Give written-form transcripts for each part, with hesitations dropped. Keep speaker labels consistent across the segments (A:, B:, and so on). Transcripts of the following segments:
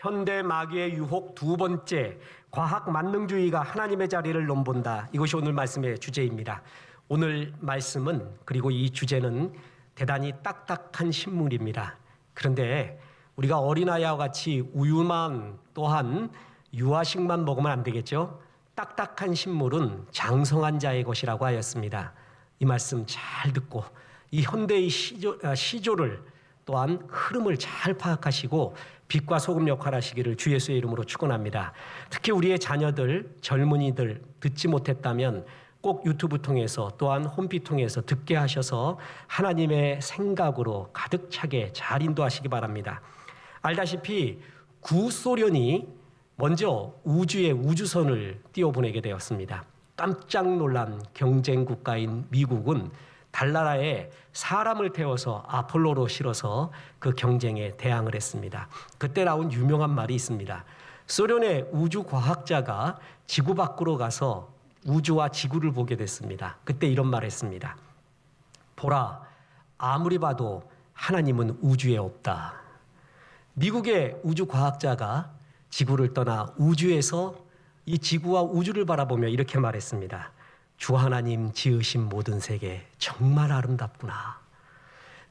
A: 현대 마귀의 유혹 두 번째, 과학 만능주의가 하나님의 자리를 넘본다. 이것이 오늘 말씀의 주제입니다. 오늘 말씀은, 그리고 이 주제는 대단히 딱딱한 신문입니다. 그런데 우리가 어린아이와 같이 우유만 또한 유아식만 먹으면 안 되겠죠? 딱딱한 식물은 장성한 자의 것이라고 하였습니다. 이 말씀 잘 듣고 이 현대의 시조를 또한 흐름을 잘 파악하시고 빛과 소금 역할 하시기를 주 예수의 이름으로 축원합니다. 특히 우리의 자녀들, 젊은이들 듣지 못했다면 꼭 유튜브 통해서 또한 홈피 통해서 듣게 하셔서 하나님의 생각으로 가득 차게 잘 인도하시기 바랍니다. 알다시피 구소련이 먼저 우주에 우주선을 띄워보내게 되었습니다. 깜짝 놀란 경쟁 국가인 미국은 달나라에 사람을 태워서 아폴로로 실어서 그 경쟁에 대항을 했습니다. 그때 나온 유명한 말이 있습니다. 소련의 우주과학자가 지구 밖으로 가서 우주와 지구를 보게 됐습니다. 그때 이런 말을 했습니다. 보라, 아무리 봐도 하나님은 우주에 없다. 미국의 우주과학자가 지구를 떠나 우주에서 이 지구와 우주를 바라보며 이렇게 말했습니다. 주 하나님 지으신 모든 세계 정말 아름답구나.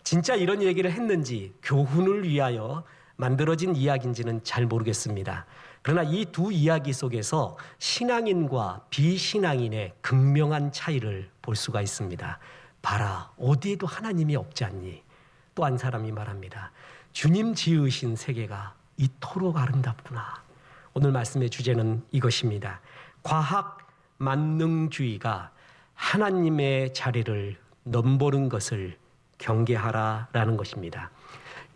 A: 진짜 이런 얘기를 했는지 교훈을 위하여 만들어진 이야기인지는 잘 모르겠습니다. 그러나 이 두 이야기 속에서 신앙인과 비신앙인의 극명한 차이를 볼 수가 있습니다. 봐라, 어디에도 하나님이 없지 않니? 또 한 사람이 말합니다. 주님 지으신 세계가 이토록 아름답구나. 오늘 말씀의 주제는 이것입니다. 과학 만능주의가 하나님의 자리를 넘보는 것을 경계하라라는 것입니다.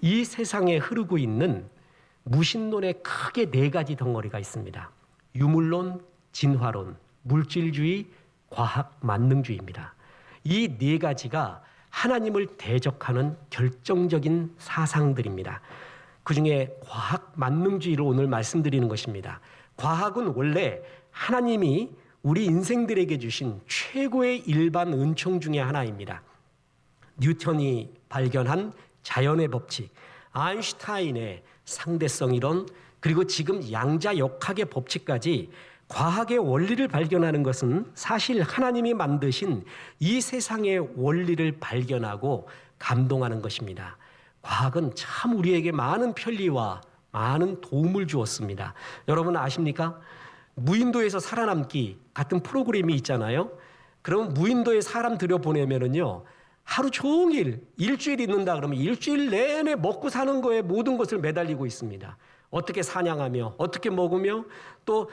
A: 이 세상에 흐르고 있는 무신론에 크게 네 가지 덩어리가 있습니다. 유물론, 진화론, 물질주의, 과학 만능주의입니다. 이 네 가지가 하나님을 대적하는 결정적인 사상들입니다. 그중에 과학 만능주의를 오늘 말씀드리는 것입니다. 과학은 원래 하나님이 우리 인생들에게 주신 최고의 일반 은총 중에 하나입니다. 뉴턴이 발견한 자연의 법칙, 아인슈타인의 상대성 이론, 그리고 지금 양자역학의 법칙까지 과학의 원리를 발견하는 것은 사실 하나님이 만드신 이 세상의 원리를 발견하고 감동하는 것입니다. 과학은 참 우리에게 많은 편리와 많은 도움을 주었습니다. 여러분 아십니까? 무인도에서 살아남기 같은 프로그램이 있잖아요. 그럼 무인도에 사람 들여보내면은요, 하루 종일 일주일 있는다 그러면 일주일 내내 먹고 사는 거에 모든 것을 매달리고 있습니다. 어떻게 사냥하며, 어떻게 먹으며, 또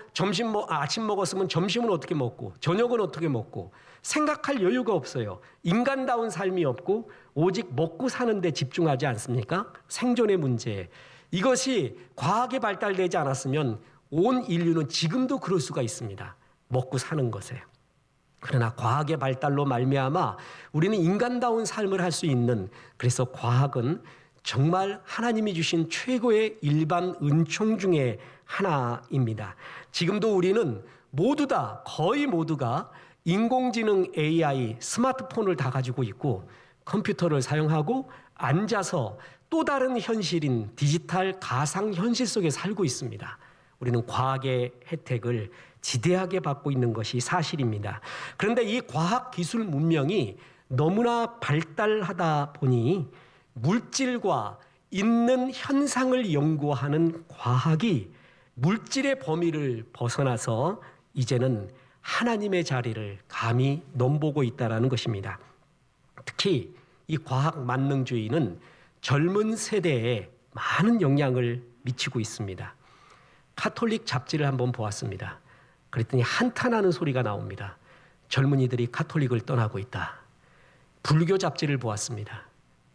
A: 아침 먹었으면 점심은 어떻게 먹고, 저녁은 어떻게 먹고, 생각할 여유가 없어요. 인간다운 삶이 없고 오직 먹고 사는 데 집중하지 않습니까? 생존의 문제. 이것이 과학에 발달되지 않았으면 온 인류는 지금도 그럴 수가 있습니다. 먹고 사는 것에. 그러나 과학의 발달로 말미암아 우리는 인간다운 삶을 할 수 있는, 그래서 과학은 정말 하나님이 주신 최고의 일반 은총 중에 하나입니다. 지금도 우리는 모두 다, 거의 모두가 인공지능 AI, 스마트폰을 다 가지고 있고 컴퓨터를 사용하고 앉아서 또 다른 현실인 디지털 가상현실 속에 살고 있습니다. 우리는 과학의 혜택을 지대하게 받고 있는 것이 사실입니다. 그런데 이 과학기술 문명이 너무나 발달하다 보니 물질과 있는 현상을 연구하는 과학이 물질의 범위를 벗어나서 이제는 하나님의 자리를 감히 넘보고 있다는 것입니다. 특히 이 과학 만능주의는 젊은 세대에 많은 영향을 미치고 있습니다. 카톨릭 잡지를 한번 보았습니다. 그랬더니 한탄하는 소리가 나옵니다. 젊은이들이 카톨릭을 떠나고 있다. 불교 잡지를 보았습니다.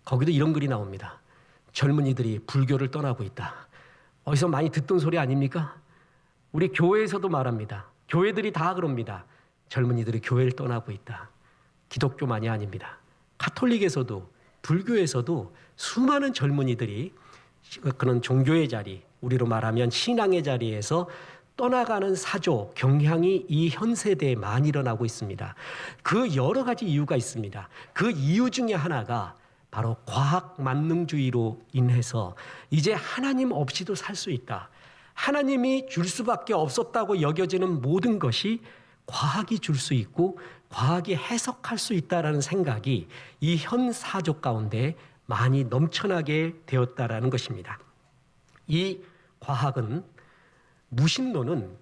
A: 거기도 이런 글이 나옵니다. 젊은이들이 불교를 떠나고 있다. 어디서 많이 듣던 소리 아닙니까? 우리 교회에서도 말합니다. 교회들이 다 그럽니다. 젊은이들이 교회를 떠나고 있다. 기독교만이 아닙니다. 카톨릭에서도 불교에서도 수많은 젊은이들이 그런 종교의 자리, 우리로 말하면 신앙의 자리에서 떠나가는 사조, 경향이 이 현 세대에 많이 일어나고 있습니다. 그 여러 가지 이유가 있습니다. 그 이유 중에 하나가 바로 과학 만능주의로 인해서 이제 하나님 없이도 살 수 있다. 하나님이 줄 수밖에 없었다고 여겨지는 모든 것이 과학이 줄 수 있고 과학이 해석할 수 있다라는 생각이 이 현 사족 가운데 많이 넘쳐나게 되었다라는 것입니다. 이 과학은, 무신론은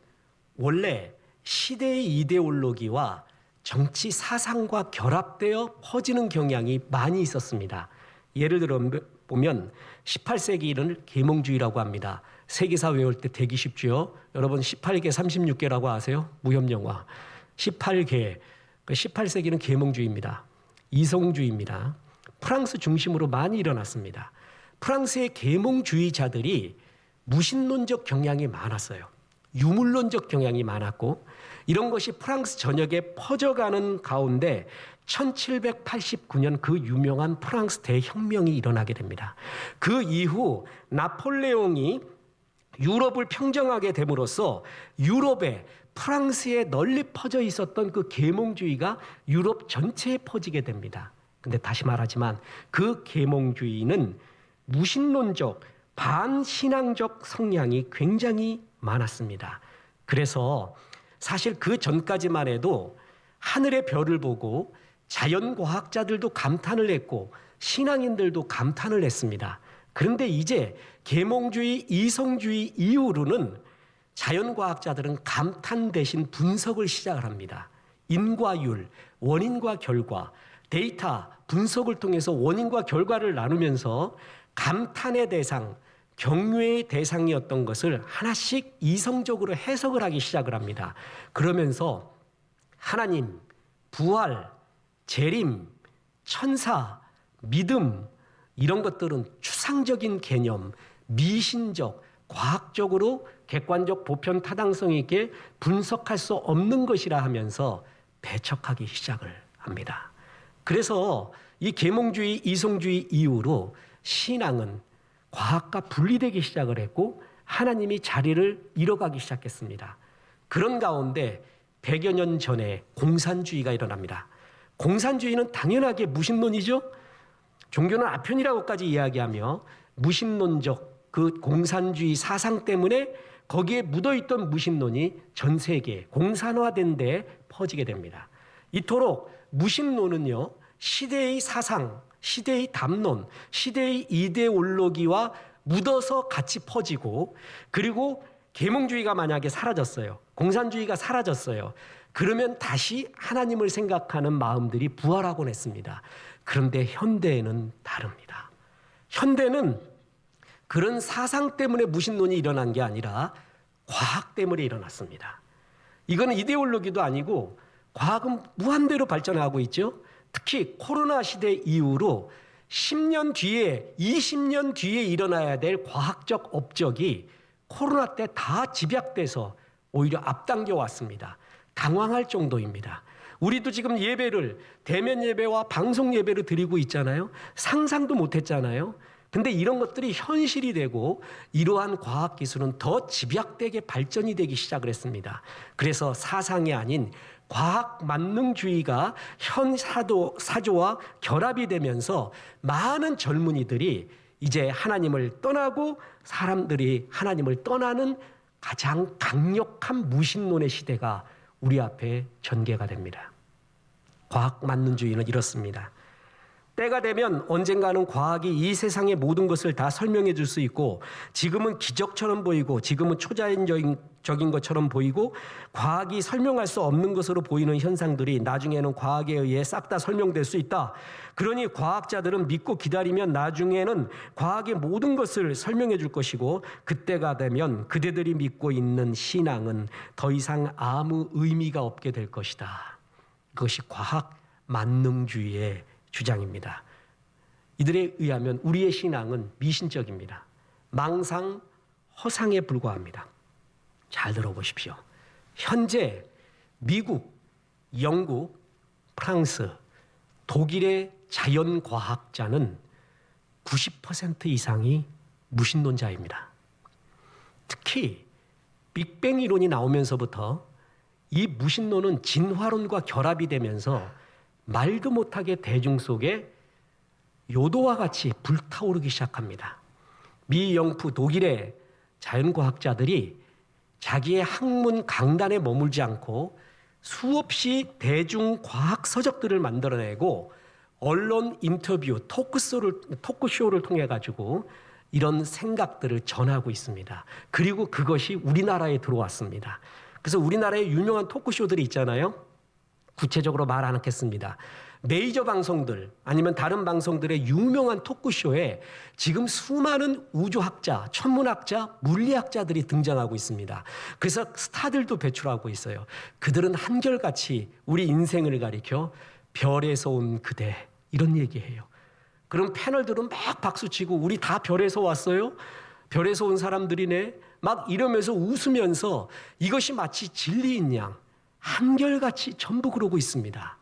A: 원래 시대의 이데올로기와 정치 사상과 결합되어 퍼지는 경향이 많이 있었습니다. 예를 들어 보면 18세기를 계몽주의라고 합니다. 세계사 외울 때 되기 쉽죠. 여러분 18개 36개라고 아세요? 무협영화 18개. 18세기는 계몽주의입니다. 이성주의입니다. 프랑스 중심으로 많이 일어났습니다. 프랑스의 계몽주의자들이 무신론적 경향이 많았어요. 유물론적 경향이 많았고, 이런 것이 프랑스 전역에 퍼져가는 가운데 1789년 그 유명한 프랑스 대혁명이 일어나게 됩니다. 그 이후 나폴레옹이 유럽을 평정하게 됨으로써 유럽에, 프랑스에 널리 퍼져 있었던 그 계몽주의가 유럽 전체에 퍼지게 됩니다. 근데 다시 말하지만 그 계몽주의는 무신론적, 반신앙적 성향이 굉장히 많았습니다. 그래서 사실 그 전까지만 해도 하늘의 별을 보고 자연과학자들도 감탄을 했고 신앙인들도 감탄을 했습니다. 그런데 이제 계몽주의, 이성주의 이후로는 자연과학자들은 감탄 대신 분석을 시작을 합니다. 인과율, 원인과 결과, 데이터, 분석을 통해서 원인과 결과를 나누면서 감탄의 대상, 경외의 대상이었던 것을 하나씩 이성적으로 해석을 하기 시작을 합니다. 그러면서 하나님, 부활, 재림, 천사, 믿음, 이런 것들은 추상적인 개념, 미신적, 과학적으로 객관적 보편 타당성 있게 분석할 수 없는 것이라 하면서 배척하기 시작을 합니다. 그래서 이 계몽주의, 이성주의 이후로 신앙은 과학과 분리되기 시작을 했고 하나님이 자리를 잃어가기 시작했습니다. 그런 가운데 100여 년 전에 공산주의가 일어납니다. 공산주의는 당연하게 무신론이죠. 종교는 아편이라고까지 이야기하며 무신론적 그 공산주의 사상 때문에 거기에 묻어있던 무신론이 전 세계 공산화된 데 퍼지게 됩니다. 이토록 무신론은요, 시대의 사상, 시대의 담론, 시대의 이데올로기와 묻어서 같이 퍼지고, 그리고 계몽주의가 만약에 사라졌어요, 공산주의가 사라졌어요, 그러면 다시 하나님을 생각하는 마음들이 부활하곤 했습니다. 그런데 현대에는 다릅니다. 현대는 그런 사상 때문에 무신론이 일어난 게 아니라 과학 때문에 일어났습니다. 이거는 이데올로기도 아니고 과학은 무한대로 발전하고 있죠. 특히 코로나 시대 이후로 10년 뒤에, 20년 뒤에 일어나야 될 과학적 업적이 코로나 때 다 집약돼서 오히려 앞당겨 왔습니다. 당황할 정도입니다. 우리도 지금 예배를, 대면 예배와 방송 예배를 드리고 있잖아요. 상상도 못했잖아요. 근데 이런 것들이 현실이 되고 이러한 과학기술은 더 집약되게 발전이 되기 시작을 했습니다. 그래서 사상이 아닌 과학 만능주의가 현 사조와 결합이 되면서 많은 젊은이들이 이제 하나님을 떠나고 사람들이 하나님을 떠나는 가장 강력한 무신론의 시대가 우리 앞에 전개가 됩니다. 과학 만능주의는 이렇습니다. 때가 되면 언젠가는 과학이 이 세상의 모든 것을 다 설명해 줄 수 있고, 지금은 기적처럼 보이고 지금은 초자연적인 것처럼 보이고 과학이 설명할 수 없는 것으로 보이는 현상들이 나중에는 과학에 의해 싹 다 설명될 수 있다. 그러니 과학자들은 믿고 기다리면 나중에는 과학의 모든 것을 설명해 줄 것이고, 그때가 되면 그대들이 믿고 있는 신앙은 더 이상 아무 의미가 없게 될 것이다. 그것이 과학 만능주의의 주장입니다. 이들에 의하면 우리의 신앙은 미신적입니다. 망상, 허상에 불과합니다. 잘 들어보십시오. 현재 미국, 영국, 프랑스, 독일의 자연과학자는 90% 이상이 무신론자입니다. 특히 빅뱅 이론이 나오면서부터 이 무신론은 진화론과 결합이 되면서 말도 못하게 대중 속에 요도와 같이 불타오르기 시작합니다. 미, 영프, 독일의 자연과학자들이 자기의 학문 강단에 머물지 않고 수없이 대중과학 서적들을 만들어내고 언론 인터뷰, 토크쇼를 통해 가지고 이런 생각들을 전하고 있습니다. 그리고 그것이 우리나라에 들어왔습니다. 그래서 우리나라에 유명한 토크쇼들이 있잖아요. 구체적으로 말 안 하겠습니다. 메이저 방송들 아니면 다른 방송들의 유명한 토크쇼에 지금 수많은 우주학자, 천문학자, 물리학자들이 등장하고 있습니다. 그래서 스타들도 배출하고 있어요. 그들은 한결같이 우리 인생을 가리켜 별에서 온 그대 이런 얘기해요. 그럼 패널들은 막 박수치고 우리 다 별에서 왔어요? 별에서 온 사람들이네? 막 이러면서 웃으면서 이것이 마치 진리인 양 한결같이 전부 그러고 있습니다.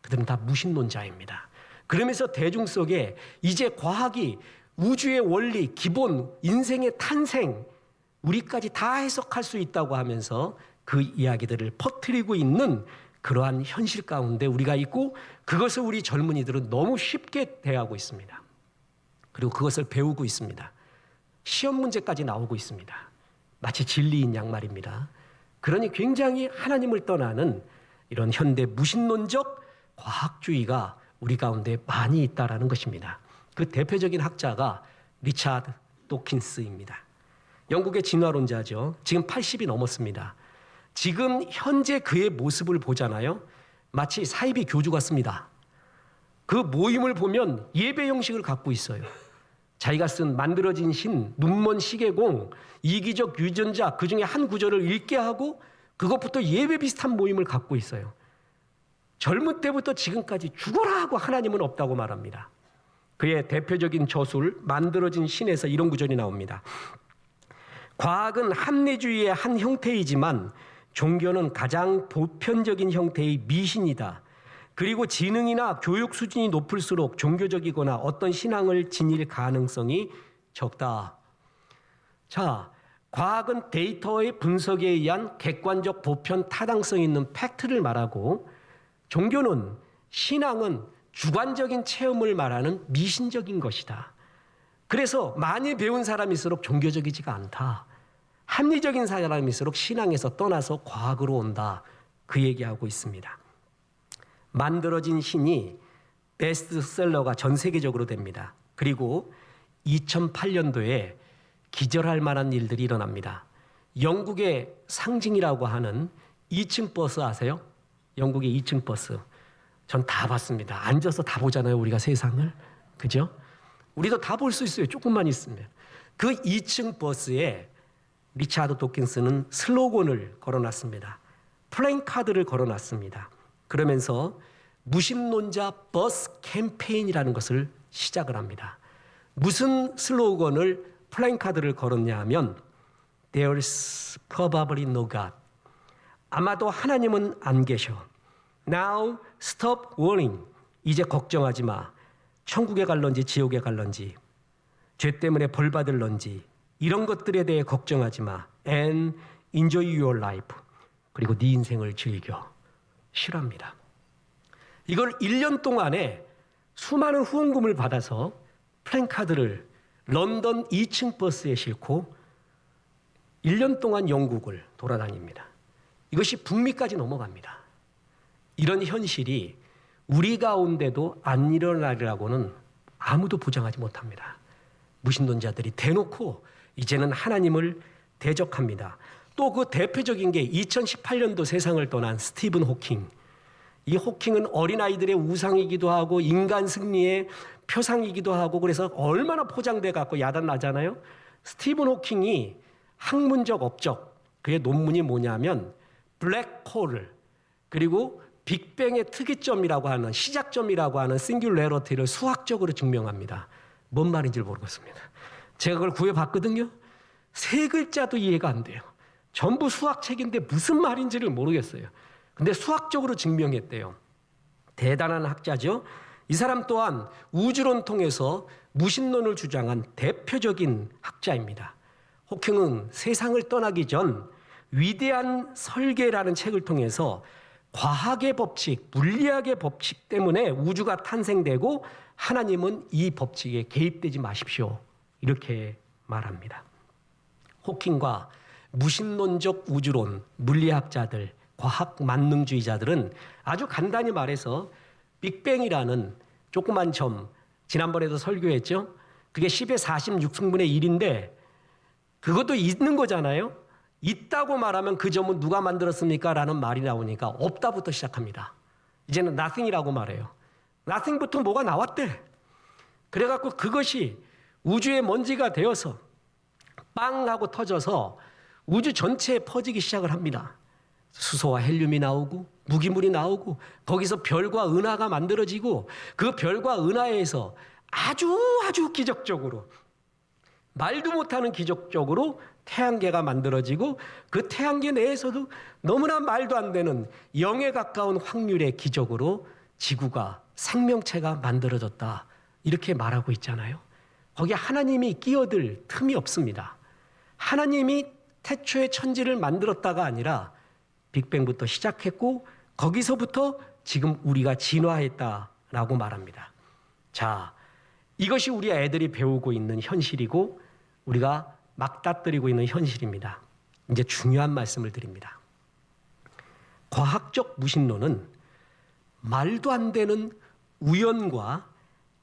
A: 그들은 다 무신론자입니다. 그러면서 대중 속에 이제 과학이 우주의 원리, 기본, 인생의 탄생, 우리까지 다 해석할 수 있다고 하면서 그 이야기들을 퍼뜨리고 있는 그러한 현실 가운데 우리가 있고 그것을 우리 젊은이들은 너무 쉽게 대하고 있습니다. 그리고 그것을 배우고 있습니다. 시험 문제까지 나오고 있습니다. 마치 진리인 양 말입니다. 그러니 굉장히 하나님을 떠나는 이런 현대 무신론적 과학주의가 우리 가운데 많이 있다라는 것입니다. 그 대표적인 학자가 리차드 도킨스입니다. 영국의 진화론자죠. 지금 80이 넘었습니다. 지금 현재 그의 모습을 보잖아요. 마치 사이비 교주 같습니다. 그 모임을 보면 예배 형식을 갖고 있어요. 자기가 쓴 만들어진 신, 눈먼 시계공, 이기적 유전자 그 중에 한 구절을 읽게 하고 그것부터 예배 비슷한 모임을 갖고 있어요. 젊은 때부터 지금까지 죽어라 하고 하나님은 없다고 말합니다. 그의 대표적인 저술 만들어진 신에서 이런 구절이 나옵니다. 과학은 합리주의의 한 형태이지만 종교는 가장 보편적인 형태의 미신이다. 그리고 지능이나 교육 수준이 높을수록 종교적이거나 어떤 신앙을 지닐 가능성이 적다. 자, 과학은 데이터의 분석에 의한 객관적 보편 타당성 있는 팩트를 말하고 종교는 신앙은 주관적인 체험을 말하는 미신적인 것이다. 그래서 많이 배운 사람일수록 종교적이지가 않다. 합리적인 사람일수록 신앙에서 떠나서 과학으로 온다. 그 얘기하고 있습니다. 만들어진 신이 베스트셀러가 전 세계적으로 됩니다. 그리고 2008년도에 기절할 만한 일들이 일어납니다. 영국의 상징이라고 하는 2층 버스 아세요? 영국의 2층 버스. 전 다 봤습니다. 앉아서 다 보잖아요, 우리가 세상을. 그죠? 우리도 다 볼 수 있어요, 조금만 있으면. 그 2층 버스에 리차드 도킨스는 슬로건을 걸어놨습니다. 플랜카드를 걸어놨습니다. 그러면서 무신론자 버스 캠페인이라는 것을 시작을 합니다. 무슨 슬로건을 플랜카드를 걸었냐 하면 There's probably no God. 아마도 하나님은 안 계셔. Now stop worrying. 이제 걱정하지 마. 천국에 갈런지 지옥에 갈런지 죄 때문에 벌 받을런지 이런 것들에 대해 걱정하지 마. And enjoy your life. 그리고 네 인생을 즐겨. 싫어합니다. 이걸 1년 동안에 수많은 후원금을 받아서 플랜카드를 런던 2층 버스에 싣고 1년 동안 영국을 돌아다닙니다. 이것이 북미까지 넘어갑니다. 이런 현실이 우리 가운데도 안 일어나리라고는 아무도 보장하지 못합니다. 무신론자들이 대놓고 이제는 하나님을 대적합니다. 또 그 대표적인 게 2018년도 세상을 떠난 스티븐 호킹. 이 호킹은 어린아이들의 우상이기도 하고 인간 승리의 표상이기도 하고 그래서 얼마나 포장돼 갖고 야단나잖아요. 스티븐 호킹이 학문적 업적, 그의 논문이 뭐냐면 블랙홀을 그리고 빅뱅의 특이점이라고 하는 시작점이라고 하는 싱귤레러티를 수학적으로 증명합니다. 뭔 말인지 모르겠습니다. 제가 그걸 구해봤거든요. 3글자도 이해가 안 돼요. 전부 수학책인데 무슨 말인지를 모르겠어요. 근데 수학적으로 증명했대요. 대단한 학자죠. 이 사람 또한 우주론 통해서 무신론을 주장한 대표적인 학자입니다. 호킹은 세상을 떠나기 전 위대한 설계라는 책을 통해서 과학의 법칙, 물리학의 법칙 때문에 우주가 탄생되고 하나님은 이 법칙에 개입되지 마십시오. 이렇게 말합니다. 호킹과 무신론적 우주론, 물리학자들, 과학 만능주의자들은 아주 간단히 말해서 빅뱅이라는 조그만 점, 지난번에도 설교했죠. 그게 10의 46승분의 1인데 그것도 있는 거잖아요. 있다고 말하면 그 점은 누가 만들었습니까? 라는 말이 나오니까 없다부터 시작합니다. 이제는 nothing이라고 말해요. nothing부터 뭐가 나왔대. 그래갖고 그것이 우주의 먼지가 되어서 빵 하고 터져서 우주 전체에 퍼지기 시작을 합니다. 수소와 헬륨이 나오고 무기물이 나오고 거기서 별과 은하가 만들어지고 그 별과 은하에서 아주 기적적으로 말도 못하는 기적적으로 태양계가 만들어지고 그 태양계 내에서도 너무나 말도 안 되는 0에 가까운 확률의 기적으로 지구가 생명체가 만들어졌다. 이렇게 말하고 있잖아요. 거기에 하나님이 끼어들 틈이 없습니다. 하나님이 태초에 천지를 만들었다가 아니라 빅뱅부터 시작했고 거기서부터 지금 우리가 진화했다라고 말합니다. 자, 이것이 우리 애들이 배우고 있는 현실이고 우리가 맞닥뜨리고 있는 현실입니다. 이제 중요한 말씀을 드립니다. 과학적 무신론은 말도 안 되는 우연과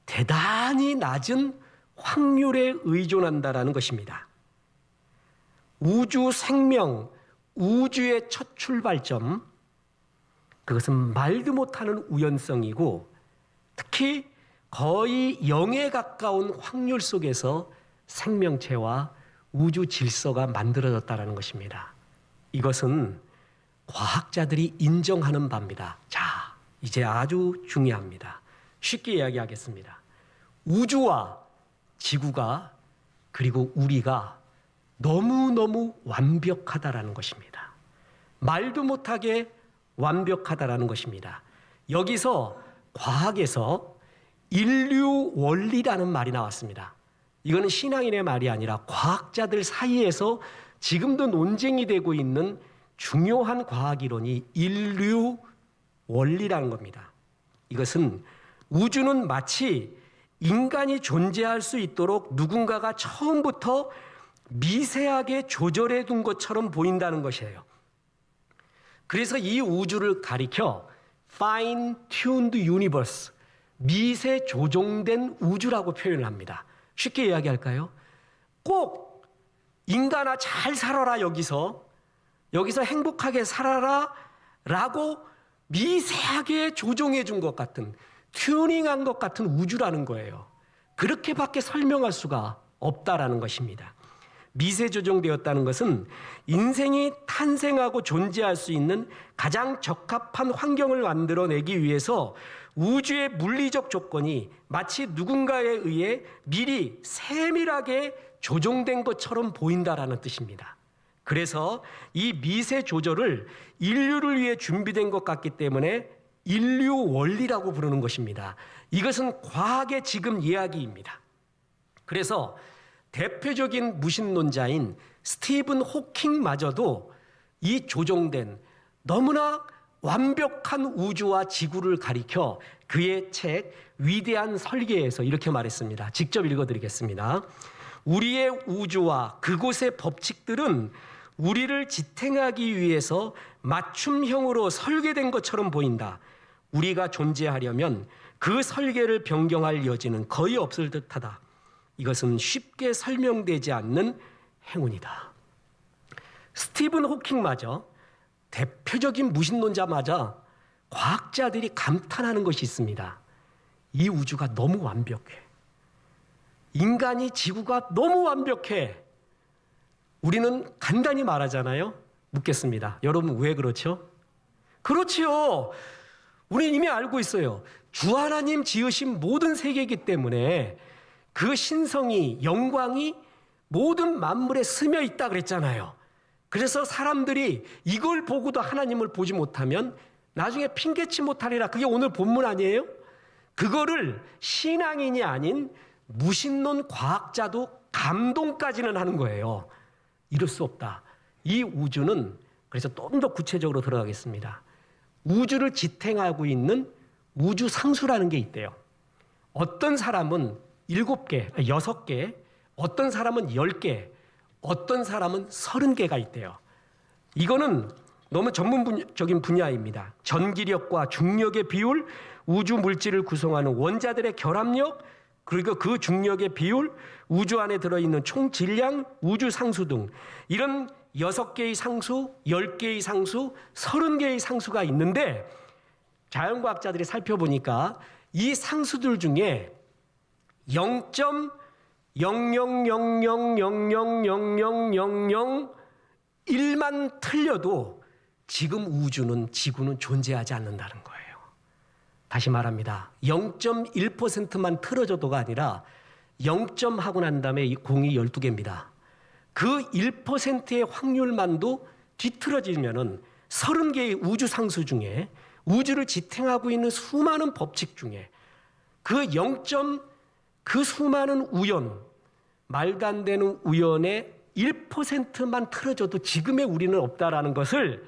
A: 대단히 낮은 확률에 의존한다라는 것입니다. 우주 생명, 우주의 첫 출발점, 그것은 말도 못하는 우연성이고 특히 거의 0에 가까운 확률 속에서 생명체와 우주 질서가 만들어졌다는 것입니다. 이것은 과학자들이 인정하는 바입니다. 자, 이제 아주 중요합니다. 쉽게 이야기하겠습니다. 우주와 지구가 그리고 우리가 너무너무 완벽하다라는 것입니다. 말도 못하게 완벽하다라는 것입니다. 여기서 과학에서 인류 원리라는 말이 나왔습니다. 이거는 신앙인의 말이 아니라 과학자들 사이에서 지금도 논쟁이 되고 있는 중요한 과학 이론이 인류 원리라는 겁니다. 이것은 우주는 마치 인간이 존재할 수 있도록 누군가가 처음부터 미세하게 조절해 둔 것처럼 보인다는 것이에요. 그래서 이 우주를 가리켜 fine-tuned universe, 미세 조종된 우주라고 표현을 합니다. 쉽게 이야기할까요? 꼭 인간아 잘 살아라 여기서 행복하게 살아라 라고 미세하게 조종해 준 것 같은 튜닝한 것 같은 우주라는 거예요. 그렇게밖에 설명할 수가 없다라는 것입니다. 미세 조종되었다는 것은 인생이 탄생하고 존재할 수 있는 가장 적합한 환경을 만들어내기 위해서 우주의 물리적 조건이 마치 누군가에 의해 미리 세밀하게 조종된 것처럼 보인다라는 뜻입니다. 그래서 이 미세 조절을 인류를 위해 준비된 것 같기 때문에 인류 원리라고 부르는 것입니다. 이것은 과학의 지금 이야기입니다. 그래서 대표적인 무신론자인 스티븐 호킹마저도 이 조종된 너무나 완벽한 우주와 지구를 가리켜 그의 책 위대한 설계에서 이렇게 말했습니다. 직접 읽어드리겠습니다. 우리의 우주와 그곳의 법칙들은 우리를 지탱하기 위해서 맞춤형으로 설계된 것처럼 보인다. 우리가 존재하려면 그 설계를 변경할 여지는 거의 없을 듯하다. 이것은 쉽게 설명되지 않는 행운이다. 스티븐 호킹마저 대표적인 무신론자마저 과학자들이 감탄하는 것이 있습니다. 이 우주가 너무 완벽해. 인간이 지구가 너무 완벽해. 우리는 간단히 말하잖아요. 묻겠습니다. 여러분 왜 그렇죠? 그렇지요. 우리는 이미 알고 있어요. 주 하나님 지으신 모든 세계이기 때문에 그 신성이, 영광이 모든 만물에 스며 있다 그랬잖아요. 그래서 사람들이 이걸 보고도 하나님을 보지 못하면 나중에 핑계치 못하리라. 그게 오늘 본문 아니에요? 그거를 신앙인이 아닌 무신론 과학자도 감동까지는 하는 거예요. 이럴 수 없다. 이 우주는, 그래서 좀 더 구체적으로 들어가겠습니다. 우주를 지탱하고 있는 우주 상수라는 게 있대요. 어떤 사람은 7개, 6개, 어떤 사람은 10개, 어떤 사람은 30개가 있대요. 이거는 너무 전문적인 분야입니다. 전기력과 중력의 비율, 우주 물질을 구성하는 원자들의 결합력, 그리고 그 중력의 비율, 우주 안에 들어있는 총 질량, 우주 상수 등 이런 6개의 상수, 10개의 상수, 30개의 상수가 있는데 자연과학자들이 살펴보니까 이 상수들 중에 0.0000000001만 틀려도 지금 우주는 지구는 존재하지 않는다는 거예요. 다시 말합니다. 0.1%만 틀어져도가 아니라 0점 하고 난 다음에 이 공이 12개입니다. 그 1%의 확률만도 뒤틀어지면은 30개의 우주 상수 중에 우주를 지탱하고 있는 수많은 법칙 중에 그 그 수많은 우연, 말도 안 되는 우연의 1%만 틀어져도 지금의 우리는 없다라는 것을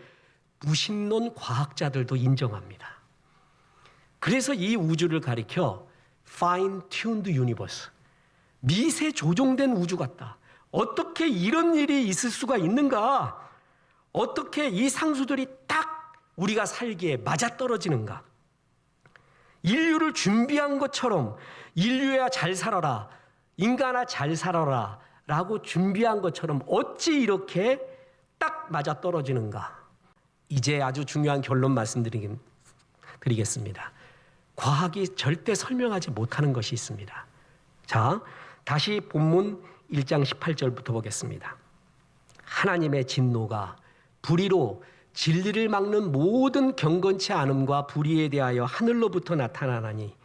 A: 무신론 과학자들도 인정합니다. 그래서 이 우주를 가리켜 fine-tuned universe, 미세 조종된 우주 같다. 어떻게 이런 일이 있을 수가 있는가? 어떻게 이 상수들이 딱 우리가 살기에 맞아떨어지는가? 인류를 준비한 것처럼 인류야 잘 살아라, 인간아 잘 살아라 라고 준비한 것처럼 어찌 이렇게 딱 맞아떨어지는가? 이제 아주 중요한 결론 말씀드리겠습니다. 과학이 절대 설명하지 못하는 것이 있습니다. 자, 다시 본문 1장 18절부터 보겠습니다. 하나님의 진노가 불의로 진리를 막는 모든 경건치 않음과 불의에 대하여 하늘로부터 나타나나니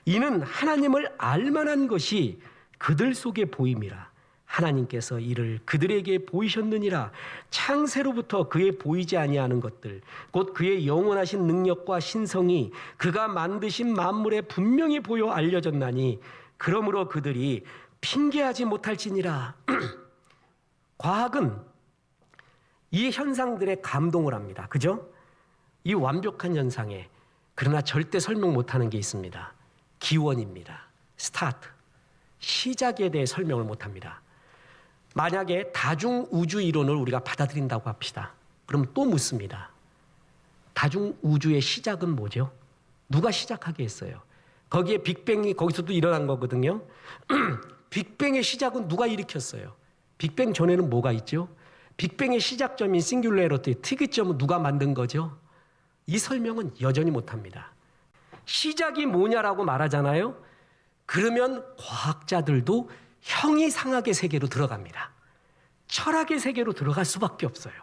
A: 이는 하나님을 알만한 것이 그들 속에 보임이라. 하나님께서 이를 그들에게 보이셨느니라. 창세로부터 그의 보이지 아니하는 것들 곧 그의 영원하신 능력과 신성이 그가 만드신 만물에 분명히 보여 알려졌나니 그러므로 그들이 핑계하지 못할지니라. 과학은 이 현상들에 감동을 합니다. 그죠? 이 완벽한 현상에 그러나 절대 설명 못하는 게 있습니다. 기원입니다. 스타트. 시작에 대해 설명을 못합니다. 만약에 다중우주 이론을 우리가 받아들인다고 합시다. 그럼 또 묻습니다. 다중우주의 시작은 뭐죠? 누가 시작하게 했어요? 거기에 빅뱅이 거기서도 일어난 거거든요. 빅뱅의 시작은 누가 일으켰어요? 빅뱅 전에는 뭐가 있죠? 빅뱅의 시작점인 싱귤레러티, 특이점은 누가 만든 거죠? 이 설명은 여전히 못합니다. 시작이 뭐냐라고 말하잖아요. 그러면 과학자들도 형이상학의 세계로 들어갑니다. 철학의 세계로 들어갈 수밖에 없어요.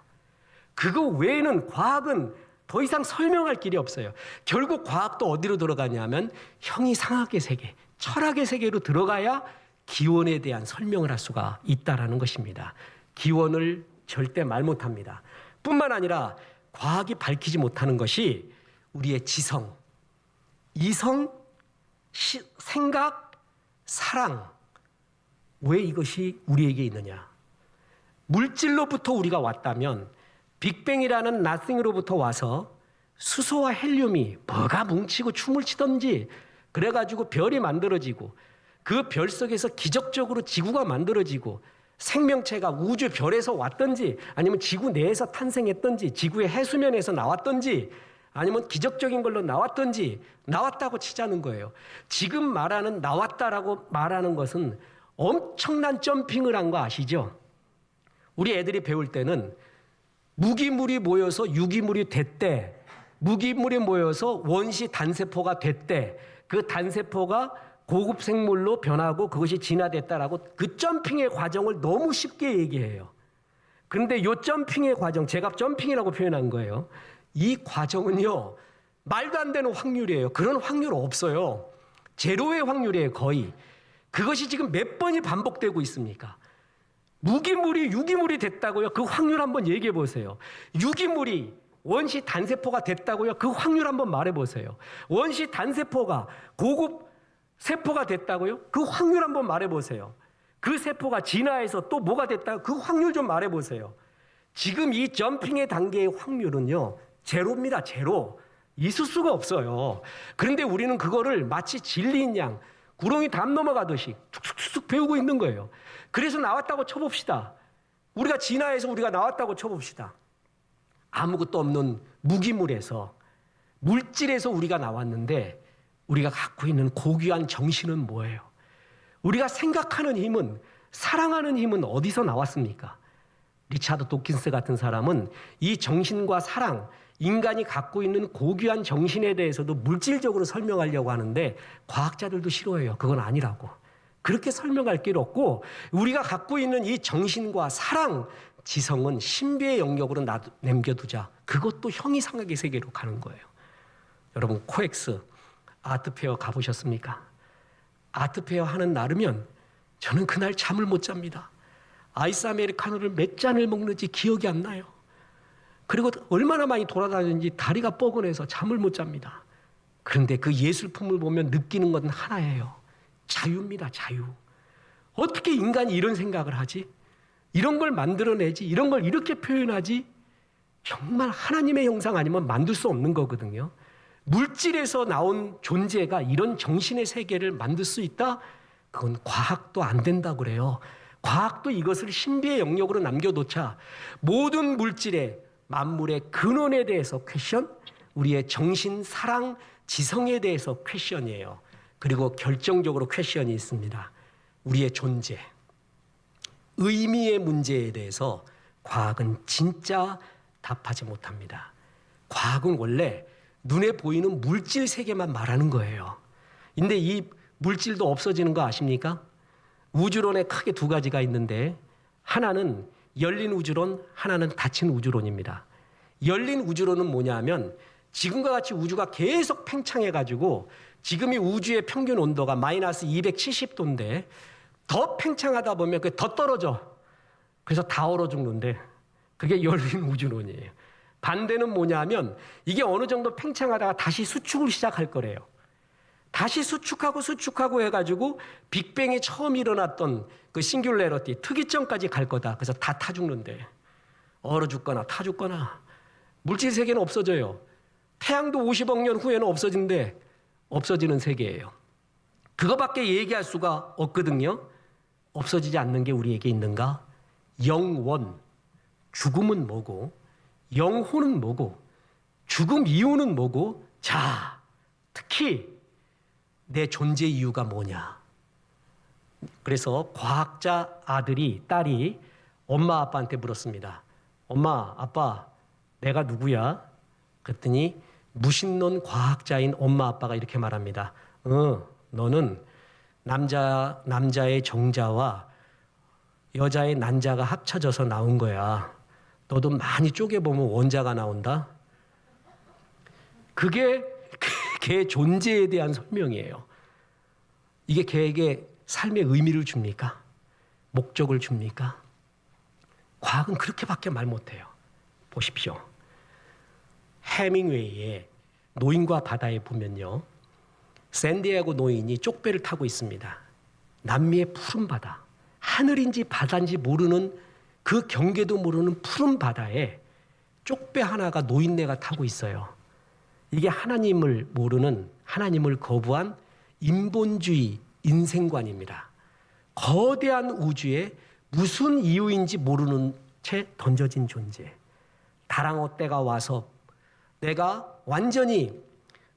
A: 그거 외에는 과학은 더 이상 설명할 길이 없어요. 결국 과학도 어디로 들어가냐면 형이상학의 세계, 철학의 세계로 들어가야 기원에 대한 설명을 할 수가 있다라는 것입니다. 기원을 절대 말 못합니다. 뿐만 아니라 과학이 밝히지 못하는 것이 우리의 지성, 이성, 생각, 사랑. 왜 이것이 우리에게 있느냐? 물질로부터 우리가 왔다면 빅뱅이라는 나싱으로부터 와서 수소와 헬륨이 뭐가 뭉치고 춤을 추던지 그래가지고 별이 만들어지고 그 별 속에서 기적적으로 지구가 만들어지고 생명체가 우주 별에서 왔던지 아니면 지구 내에서 탄생했던지 지구의 해수면에서 나왔던지 아니면 기적적인 걸로 나왔던지 나왔다고 치자는 거예요. 지금 말하는 나왔다라고 말하는 것은 엄청난 점핑을 한 거 아시죠? 우리 애들이 배울 때는 무기물이 모여서 유기물이 됐대. 무기물이 모여서 원시 단세포가 됐대. 그 단세포가 고급 생물로 변하고 그것이 진화됐다라고 그 점핑의 과정을 너무 쉽게 얘기해요. 그런데 이 점핑의 과정, 제가 점핑이라고 표현한 거예요. 이 과정은요, 말도 안 되는 확률이에요. 그런 확률 없어요. 제로의 확률이에요, 거의. 그것이 지금 몇 번이 반복되고 있습니까? 무기물이 유기물이 됐다고요? 그 확률 한번 얘기해 보세요. 유기물이 원시 단세포가 됐다고요? 그 확률 한번 말해 보세요. 원시 단세포가 고급 세포가 됐다고요? 그 확률 한번 말해 보세요. 그 세포가 진화해서 또 뭐가 됐다고 그 확률 좀 말해 보세요. 지금 이 점핑의 단계의 확률은요, 제로입니다. 제로. 있을 수가 없어요. 그런데 우리는 그거를 마치 진리인 양 구렁이 담 넘어가듯이 툭툭툭 배우고 있는 거예요. 그래서 나왔다고 쳐봅시다. 우리가 진화해서 우리가 나왔다고 쳐봅시다. 아무것도 없는 무기물에서, 물질에서 우리가 나왔는데 우리가 갖고 있는 고귀한 정신은 뭐예요? 우리가 생각하는 힘은, 사랑하는 힘은 어디서 나왔습니까? 리차드 도킨스 같은 사람은 이 정신과 사랑, 인간이 갖고 있는 고귀한 정신에 대해서도 물질적으로 설명하려고 하는데 과학자들도 싫어해요. 그건 아니라고. 그렇게 설명할 길 없고, 우리가 갖고 있는 이 정신과 사랑, 지성은 신비의 영역으로 남겨두자. 그것도 형이상학의 세계로 가는 거예요. 여러분, 코엑스 아트페어 가보셨습니까? 아트페어 하는 날이면 저는 그날 잠을 못 잡니다. 아이스 아메리카노를 몇 잔을 먹는지 기억이 안 나요. 그리고 얼마나 많이 돌아다녔는지 다리가 뻐근해서 잠을 못 잡니다. 그런데 그 예술품을 보면 느끼는 건 하나예요. 자유입니다, 자유. 어떻게 인간이 이런 생각을 하지? 이런 걸 만들어내지? 이런 걸 이렇게 표현하지? 정말 하나님의 형상 아니면 만들 수 없는 거거든요. 물질에서 나온 존재가 이런 정신의 세계를 만들 수 있다? 그건 과학도 안 된다고 그래요. 과학도 이것을 신비의 영역으로 남겨놓자. 모든 물질의, 만물의 근원에 대해서 퀘션, 우리의 정신, 사랑, 지성에 대해서 퀘션이에요. 그리고 결정적으로 퀘션이 있습니다. 우리의 존재, 의미의 문제에 대해서 과학은 진짜 답하지 못합니다. 과학은 원래 눈에 보이는 물질 세계만 말하는 거예요. 근데 이 물질도 없어지는 거 아십니까? 우주론에 크게 두 가지가 있는데 하나는 열린 우주론, 하나는 닫힌 우주론입니다. 열린 우주론은 뭐냐면 지금과 같이 우주가 계속 팽창해가지고 지금 이 우주의 평균 온도가 마이너스 270도인데 더 팽창하다 보면 그게 더 떨어져. 그래서 다 얼어 죽는데 그게 열린 우주론이에요. 반대는 뭐냐면 이게 어느 정도 팽창하다가 다시 수축을 시작할 거래요. 다시 수축하고 해가지고 빅뱅이 처음 일어났던 그 싱귤레러티, 특이점까지 갈 거다. 그래서 다 타 죽는데 얼어 죽거나 타 죽거나 물질 세계는 없어져요. 태양도 50억 년 후에는 없어진대. 없어지는 세계예요. 그거밖에 얘기할 수가 없거든요. 없어지지 않는 게 우리에게 있는가? 영원, 죽음은 뭐고, 영혼은 뭐고, 죽음 이유는 뭐고, 자, 특히 내 존재 이유가 뭐냐. 그래서 과학자 아들이, 딸이 엄마 아빠한테 물었습니다. 엄마, 아빠, 내가 누구야? 그랬더니 무신론 과학자인 엄마 아빠가 이렇게 말합니다. 너는 남자의 정자와 여자의 난자가 합쳐져서 나온 거야. 너도 많이 쪼개보면 원자가 나온다. 그게 걔의 존재에 대한 설명이에요. 이게 걔에게 삶의 의미를 줍니까? 목적을 줍니까? 과학은 그렇게밖에 말 못해요. 보십시오. 해밍웨이의 노인과 바다에 보면요. 샌디에고 노인이 쪽배를 타고 있습니다. 남미의 푸른 바다, 하늘인지 바다인지 모르는 그 경계도 모르는 푸른 바다에 쪽배 하나가 노인네가 타고 있어요. 이게 하나님을 모르는, 하나님을 거부한 인본주의 인생관입니다. 거대한 우주에 무슨 이유인지 모르는 채 던져진 존재. 다랑어 떼가 와서 내가 완전히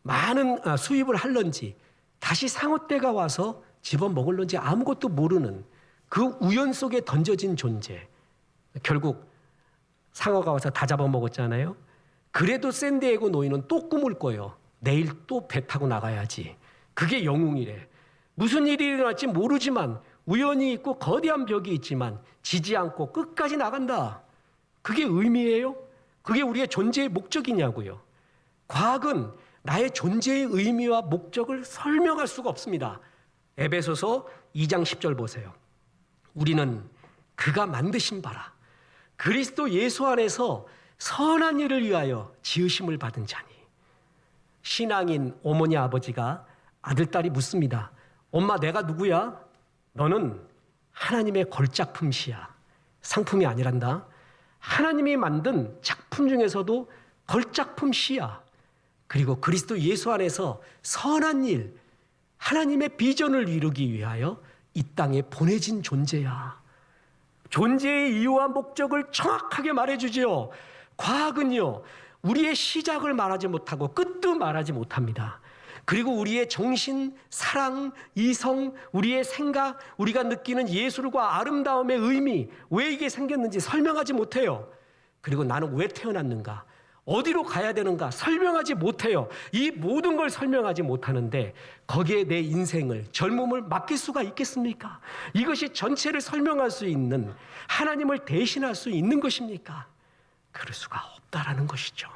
A: 많은 수입을 할런지 다시 상어 떼가 와서 집어먹을런지 아무것도 모르는 그 우연 속에 던져진 존재. 결국 상어가 와서 다 잡아먹었잖아요. 그래도 샌디에고 노인은 또 꿈을 꿔요. 내일 또 배 타고 나가야지. 그게 영웅이래. 무슨 일이 일어날지 모르지만 우연이 있고 거대한 벽이 있지만 지지 않고 끝까지 나간다. 그게 의미예요? 그게 우리의 존재의 목적이냐고요. 과학은 나의 존재의 의미와 목적을 설명할 수가 없습니다. 에베소서 2장 10절 보세요. 우리는 그가 만드신 바라 그리스도 예수 안에서 선한 일을 위하여 지으심을 받은 자니. 신앙인 어머니 아버지가 아들딸이 묻습니다. 엄마, 내가 누구야? 너는 하나님의 걸작품시야. 상품이 아니란다. 하나님이 만든 작품 중에서도 걸작품시야. 그리고 그리스도 예수 안에서 선한 일, 하나님의 비전을 이루기 위하여 이 땅에 보내진 존재야. 존재의 이유와 목적을 정확하게 말해주지요. 과학은요, 우리의 시작을 말하지 못하고 끝도 말하지 못합니다. 그리고 우리의 정신, 사랑, 이성, 우리의 생각, 우리가 느끼는 예술과 아름다움의 의미, 왜 이게 생겼는지 설명하지 못해요. 그리고 나는 왜 태어났는가, 어디로 가야 되는가 설명하지 못해요. 이 모든 걸 설명하지 못하는데 거기에 내 인생을, 젊음을 맡길 수가 있겠습니까? 이것이 전체를 설명할 수 있는, 하나님을 대신할 수 있는 것입니까? 그럴 수가 없다라는 것이죠.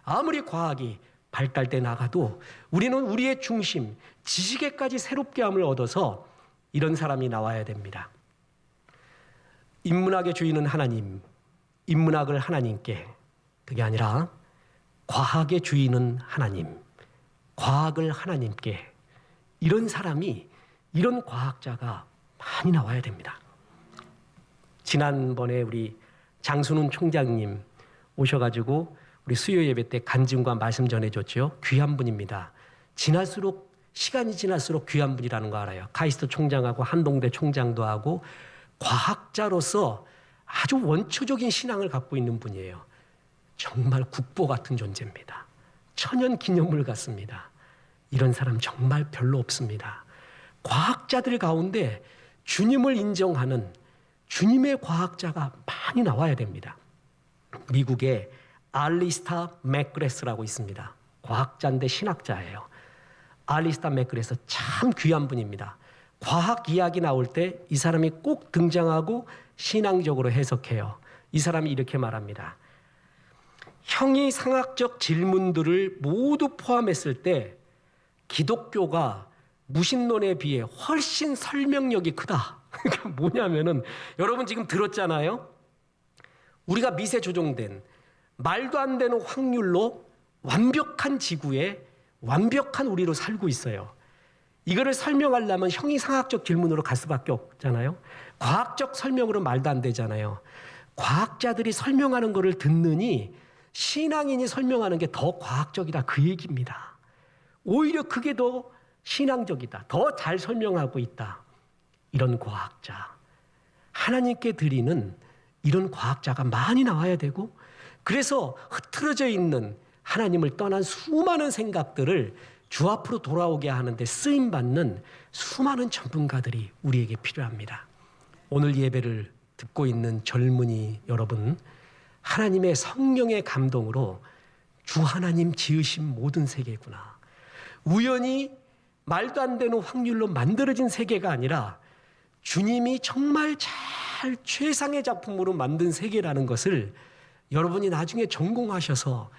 A: 아무리 과학이 발달돼 나가도 우리는 우리의 중심, 지식에까지 새롭게 함을 얻어서 이런 사람이 나와야 됩니다. 인문학의 주인은 하나님, 인문학을 하나님께, 그게 아니라 과학의 주인은 하나님, 과학을 하나님께, 이런 사람이, 이런 과학자가 많이 나와야 됩니다. 지난번에 우리 장순훈 총장님 오셔가지고 우리 수요 예배 때 간증과 말씀 전해줬죠. 귀한 분입니다. 지날수록, 시간이 지날수록 귀한 분이라는 거 알아요. 카이스트 총장하고 한동대 총장도 하고 과학자로서 아주 원초적인 신앙을 갖고 있는 분이에요. 정말 국보 같은 존재입니다. 천연 기념물 같습니다. 이런 사람 정말 별로 없습니다. 과학자들 가운데 주님을 인정하는 주님의 과학자가 많이 나와야 됩니다. 미국의 알리스타 맥그레스라고 있습니다. 과학자인데 신학자예요. 알리스타 맥그레스 참 귀한 분입니다. 과학 이야기 나올 때 이 사람이 꼭 등장하고 신앙적으로 해석해요. 이 사람이 이렇게 말합니다. 형이상학적 질문들을 모두 포함했을 때 기독교가 무신론에 비해 훨씬 설명력이 크다. 그러니까 뭐냐면은, 여러분 지금 들었잖아요. 우리가 미세 조종된 말도 안 되는 확률로 완벽한 지구에 완벽한 우리로 살고 있어요. 이거를 설명하려면 형이상학적 질문으로 갈 수밖에 없잖아요. 과학적 설명으로 말도 안 되잖아요. 과학자들이 설명하는 거를 듣느니 신앙인이 설명하는 게 더 과학적이다, 그 얘기입니다. 오히려 그게 더 신앙적이다, 더 잘 설명하고 있다. 이런 과학자, 하나님께 드리는 이런 과학자가 많이 나와야 되고, 그래서 흐트러져 있는 하나님을 떠난 수많은 생각들을 주 앞으로 돌아오게 하는데 쓰임받는 수많은 전문가들이 우리에게 필요합니다. 오늘 예배를 듣고 있는 젊은이 여러분, 하나님의 성령의 감동으로 주 하나님 지으신 모든 세계구나, 우연히 말도 안 되는 확률로 만들어진 세계가 아니라 주님이 정말 잘 최상의 작품으로 만든 세계라는 것을 여러분이 나중에 전공하셔서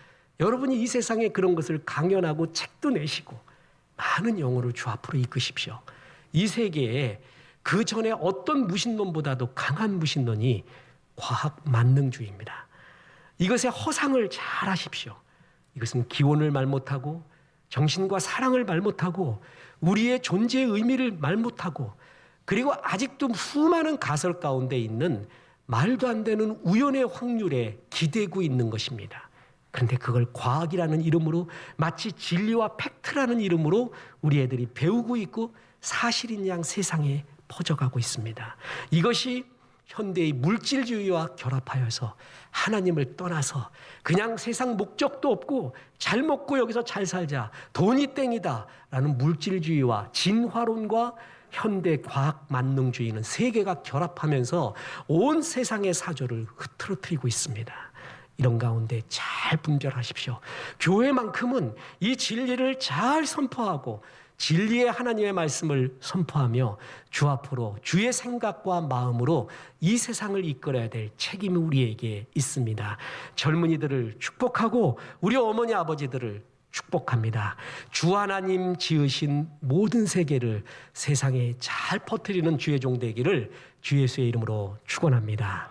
A: 여러분이 이 세상에 그런 것을 강연하고 책도 내시고 많은 영혼을 주 앞으로 이끄십시오. 이 세계에 그 전에 어떤 무신론보다도 강한 무신론이 과학 만능주의입니다. 이것의 허상을 잘 하십시오. 이것은 기원을 말 못하고 정신과 사랑을 말 못하고 우리의 존재의 의미를 말 못하고, 그리고 아직도 수많은 가설 가운데 있는 말도 안 되는 우연의 확률에 기대고 있는 것입니다. 그런데 그걸 과학이라는 이름으로, 마치 진리와 팩트라는 이름으로 우리 애들이 배우고 있고 사실인 양 세상에 퍼져가고 있습니다. 이것이 현대의 물질주의와 결합하여서 하나님을 떠나서 그냥 세상 목적도 없고 잘 먹고 여기서 잘 살자, 돈이 땡이다 라는 물질주의와 진화론과 현대 과학 만능주의는 세 개가 결합하면서 온 세상의 사조를 흐트러뜨리고 있습니다. 이런 가운데 잘 분별하십시오. 교회만큼은 이 진리를 잘 선포하고 진리의 하나님의 말씀을 선포하며 주 앞으로 주의 생각과 마음으로 이 세상을 이끌어야 될 책임이 우리에게 있습니다. 젊은이들을 축복하고 우리 어머니 아버지들을 축복합니다. 주 하나님 지으신 모든 세계를 세상에 잘 퍼뜨리는 주의 종 되기를 주 예수의 이름으로 축원합니다.